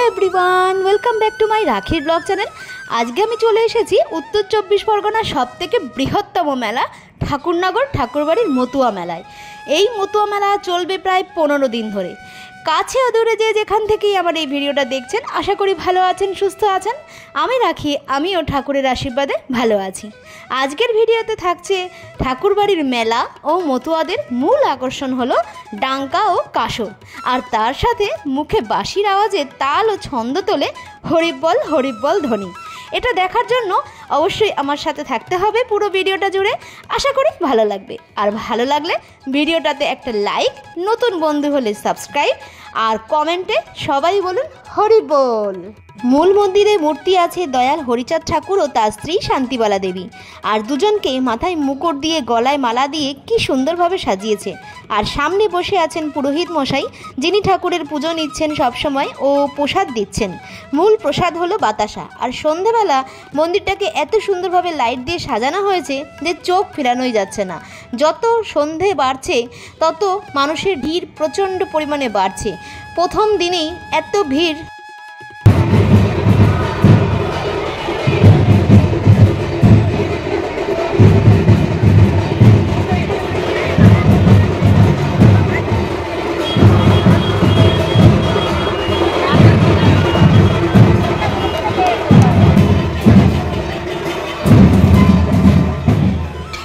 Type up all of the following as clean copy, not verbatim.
Everyone welcome back to my राखिर blog channel. आज के आमी चले एसेছি उत्तर 24 परगना सबथेके बृहत्तम मेला ठाकुरनगर ठाकुरबाड़ीर मতুয়া मेलाय। এই মতুয়া मेला चलবে प्राय 15 दिन धरे। কাছে দূরে যে যেখান থেকেই আমার এই ভিডিওটা দেখছেন আশা করি ভালো আছেন, সুস্থ আছেন। আমি রাখি, আমিও ঠাকুরের আশীর্বাদে ভালো আছি। আজকের ভিডিওতে থাকছে ঠাকুরবাড়ির মেলা ও মতুয়াদের মূল আকর্ষণ হলো ডাঙ্কা ও কাসর, আর তার সাথে মুখে বাঁশির আওয়াজে তাল ও ছন্দ তোলে হরিবল হরিবল ধ্বনি। এটা দেখার জন্য অবশ্যই আমার সাথে থাকতে হবে পুরো ভিডিওটা জুড়ে। আশা করি ভালো লাগবে, আর ভালো লাগলে ভিডিওটাতে একটা লাইক, নতুন বন্ধু হলে সাবস্ক্রাইব, আর কমেন্টে সবাই বলুন হরি বল। মূল মন্দিরে মূর্তি আছে দয়াল হরিচাঁদ ঠাকুর ও তার স্ত্রী শান্তিবালা দেবী, আর দুজনকে মাথায় মুকুট দিয়ে গলায় মালা দিয়ে কি সুন্দরভাবে সাজিয়েছে। আর সামনে বসে আছেন পুরোহিত মশাই, যিনি ঠাকুরের পুজো নিচ্ছেন সবসময় ও প্রসাদ দিচ্ছেন। মূল প্রসাদ হলো বাতাসা। আর সন্ধেবেলা মন্দিরটাকে এত সুন্দরভাবে লাইট দিয়ে সাজানো হয়েছে যে চোখ ফেরানোই যাচ্ছে না। যত সন্ধে বাড়ছে তত মানুষের ভিড় প্রচণ্ড পরিমাণে বাড়ছে। প্রথম দিনেই এত ভিড়।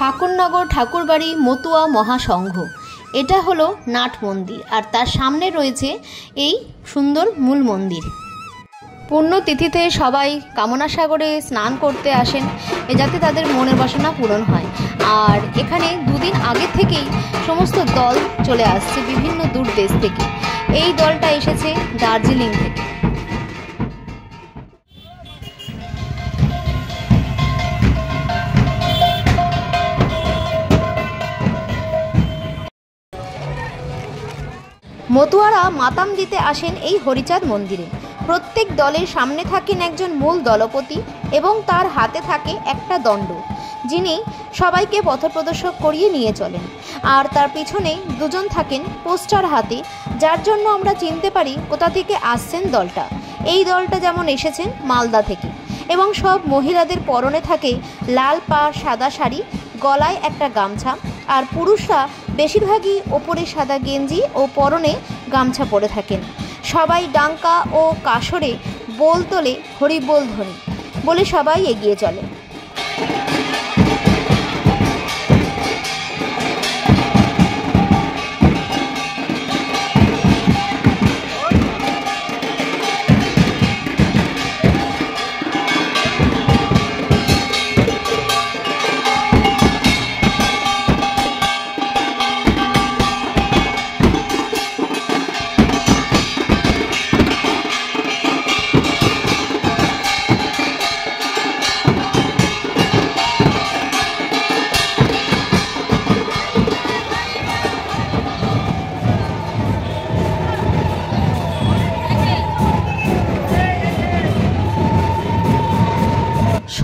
ঠাকুরনগর ঠাকুরবাড়ি মতুয়া মহাসংঘ, এটা হলো নাট মন্দির, আর তার সামনে রয়েছে এই সুন্দর মূল মন্দির। পুণ্যতিথিতে সবাই কামনা সাগরে স্নান করতে আসেন যাতে তাদের মনের বাসনা পূরণ হয়। আর এখানে দুদিন আগে থেকেই সমস্ত দল চলে আসছে বিভিন্ন দূর দেশ থেকে। এই দলটা এসেছে দার্জিলিং থেকে। মতুয়ারা মাতাম দিতে আসেন এই হরিচাঁদ মন্দিরে। প্রত্যেক দলের সামনে থাকেন একজন মূল দলপতি এবং তার হাতে থাকে একটা দণ্ড, যিনি সবাইকে পথপ্রদর্শক করিয়ে নিয়ে চলেন। আর তার পিছনে দুজন থাকেন পোস্টার হাতে, যার জন্য আমরা চিনতে পারি কোথা থেকে আসছেন দলটা। এই দলটা যেমন এসেছেন মালদা থেকে, এবং সব মহিলাদের পরনে থাকে লাল পাড় সাদা শাড়ি, গলায় একটা গামছা, আর পুরুষরা বেশিরভাগই ওপরে সাদা গেঞ্জি ও পরনে গামছা পরে থাকেন। সবাই ডাঙ্কা ও কাসরে বোল তোলে হরিবোল ধ্বনি বলে সবাই এগিয়ে চলে।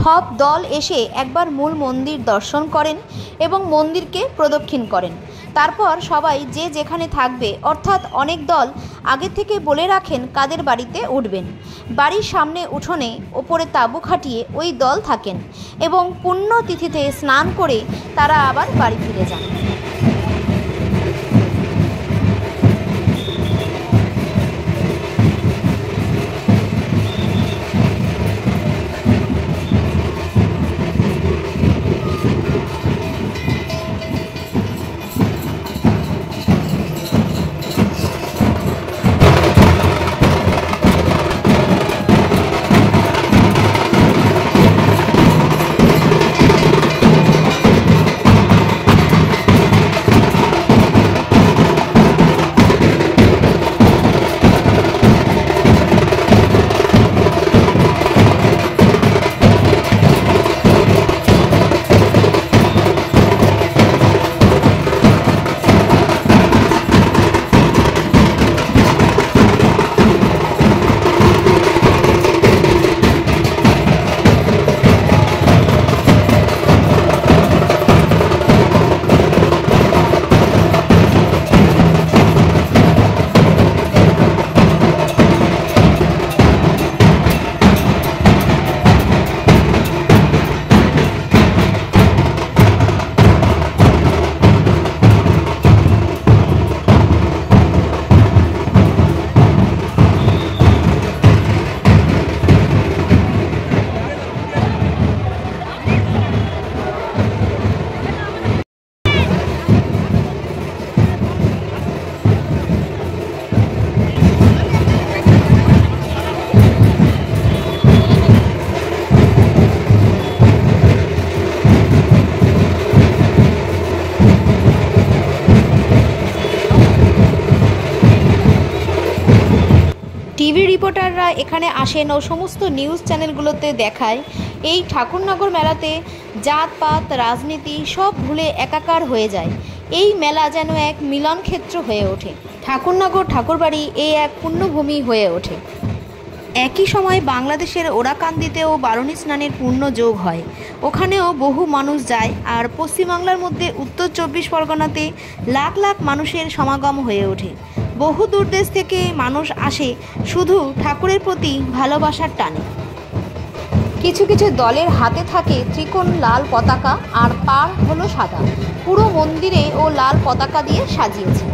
সব দল এসে একবার মূল মন্দির দর্শন করেন এবং মন্দিরকে প্রদক্ষিণ করেন। তারপর সবাই যে যেখানে থাকবে, অর্থাৎ অনেক দল আগে থেকে বলে রাখেন কাদের বাড়িতে উঠবেন। বাড়ির সামনে উঠোনে ওপরে তাঁবু খাটিয়ে ওই দল থাকেন এবং পুণ্যতিথিতে স্নান করে তারা আবার বাড়ি ফিরে যান। রিপোর্টাররা এখানে আসেন ও সমস্ত নিউজ চ্যানেলগুলোতে দেখায় এই ঠাকুরনগর মেলাতে জাতপাত রাজনীতি সব ভুলে একাকার হয়ে যায়। এই মেলা যেন এক মিলন ক্ষেত্র হয়ে ওঠে। ঠাকুরনগর ঠাকুরবাড়ি এই এক পুণ্যভূমি হয়ে ওঠে। একই সময় বাংলাদেশের ওরাকান্দিতেও বারুণী স্নানের পূর্ণ যোগ হয়, ওখানেও বহু মানুষ যায়। আর পশ্চিমবাংলার মধ্যে উত্তর 24 পরগনাতে লাখ লাখ মানুষের সমাগম হয়ে ওঠে। বহু দূর দেশ থেকে মানুষ আসে শুধু ঠাকুরের প্রতি ভালোবাসার টানে। কিছু কিছু দলের হাতে থাকে ত্রিকোণ লাল পতাকা আর পাড় হলো সাদা। পুরো মন্দিরে ও লাল পতাকা দিয়ে সাজিয়েছে।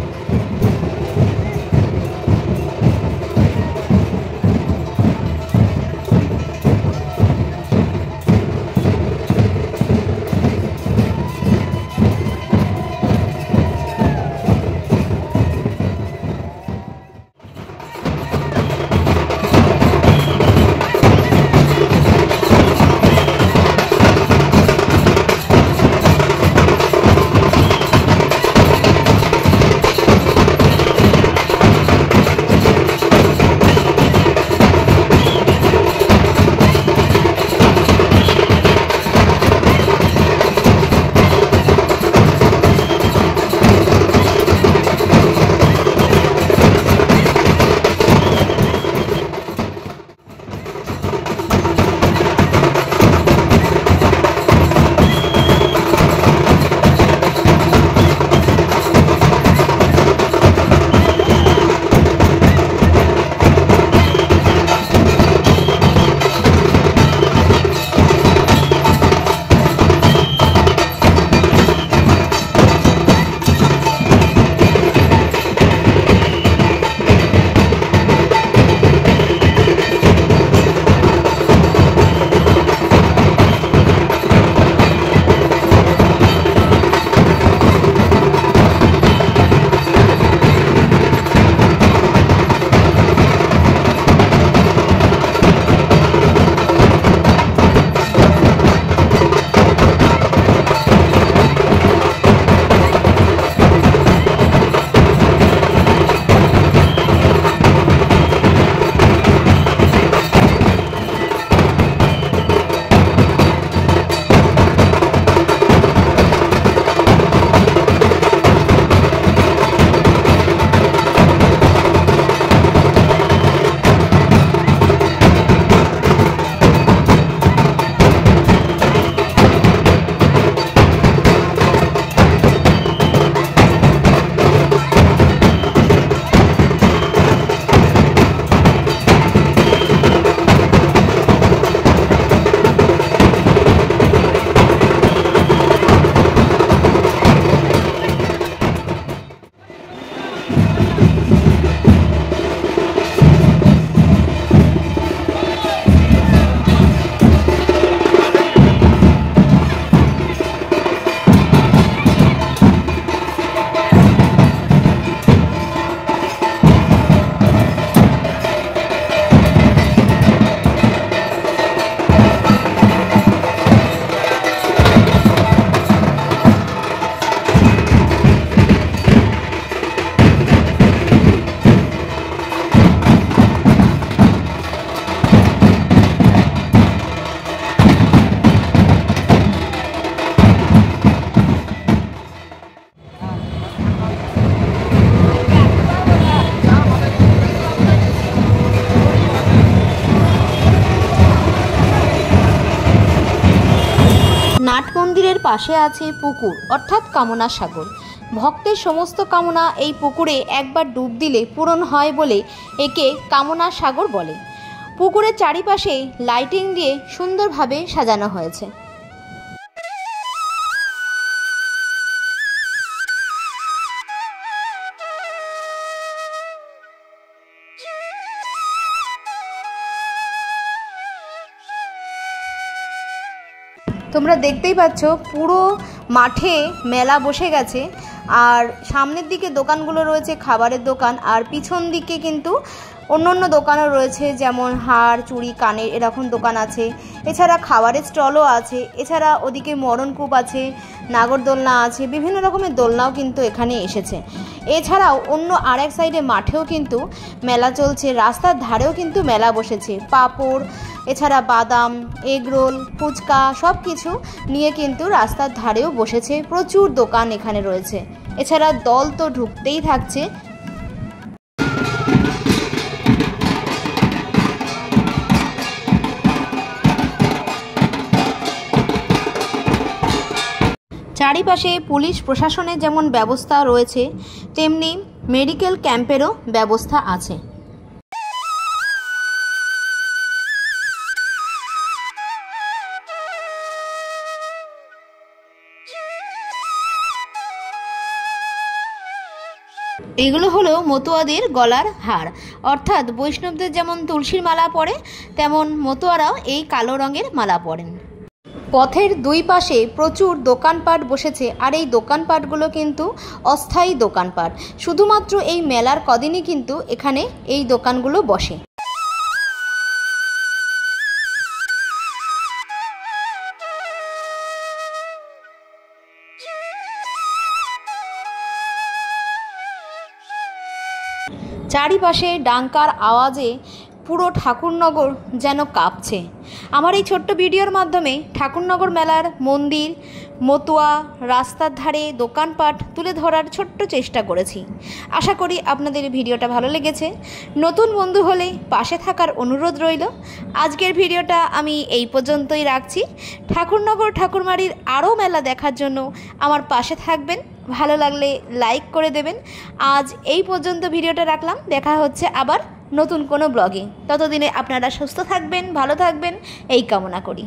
নাট মন্দিরের পাশে আছে পুকুর অর্থাৎ কামনা সাগর। ভক্তের সমস্ত কামনা এই পুকুরে একবার ডুব দিলে পূরণ হয় বলে একে কামনা সাগর বলে। পুকুরের চারিপাশে লাইটিং দিয়ে সুন্দরভাবে সাজানো হয়েছে। তোমরা দেখতেই পাচ্ছ পুরো মাঠে মেলা বসে গেছে। আর সামনের দিকে দোকানগুলো রয়েছে খাবারের দোকান, আর পিছন দিকে কিন্তু অন্য অন্য দোকানও রয়েছে, যেমন হার, চুড়ি, কানের এরকম দোকান আছে। এছাড়া খাবারের স্টলও আছে। এছাড়া ওদিকে মরণকূপ আছে, নাগরদোলনা আছে, বিভিন্ন রকমের দোলনাও কিন্তু এখানে এসেছে। এছাড়াও অন্য আরেক সাইডে মাঠেও কিন্তু মেলা চলছে, রাস্তার ধারেও কিন্তু মেলা বসেছে। পাঁপড়, এছাড়া বাদাম, এগরোল, ফুচকা সব কিছু নিয়ে কিন্তু রাস্তার ধারেও বসেছে। প্রচুর দোকান এখানে রয়েছে। এছাড়া দল তো ঢুকতেই থাকছে। চারিপাশে পুলিশ প্রশাসনের যেমন ব্যবস্থা রয়েছে, তেমনি মেডিকেল ক্যাম্পেরও ব্যবস্থা আছে। এগুলো হলো মতুয়াদের গলার হার, অর্থাৎ বৈষ্ণবদের যেমন তুলসীর মালা পরে, তেমন মতুয়ারাও এই কালো রঙের মালা পরেন। পথের দুই পাশে প্রচুর দোকানপাট বসেছে, আর এই দোকানপাটগুলো কিন্তু অস্থায়ী দোকানপাট। শুধুমাত্র এই মেলার কদিনই কিন্তু এখানে এই দোকানগুলো বসে। চারিপাশে ডাঙ্কার আওয়াজে পুরো ঠাকুরনগর যেন কাঁপছে। আমার এই ছোট্ট ভিডিওর মাধ্যমে ঠাকুরনগর মেলার মন্দির, মতুয়া, রাস্তার ধারে দোকানপাট তুলে ধরার ছোট্ট চেষ্টা করেছি। আশা করি আপনাদের ভিডিওটা ভালো লেগেছে। নতুন বন্ধু হলে পাশে থাকার অনুরোধ রইল। আজকের ভিডিওটা আমি এই পর্যন্তই রাখছি। ঠাকুরনগর ঠাকুরমারির আরও মেলা দেখার জন্য আমার পাশে থাকবেন। ভালো লাগলে লাইক করে দেবেন। আজ এই পর্যন্ত ভিডিওটা রাখলাম। দেখা হচ্ছে আবার নতুন কোনো ব্লগে। ততদিনে আপনারা সুস্থ থাকবেন, ভালো থাকবেন এই কামনা করি।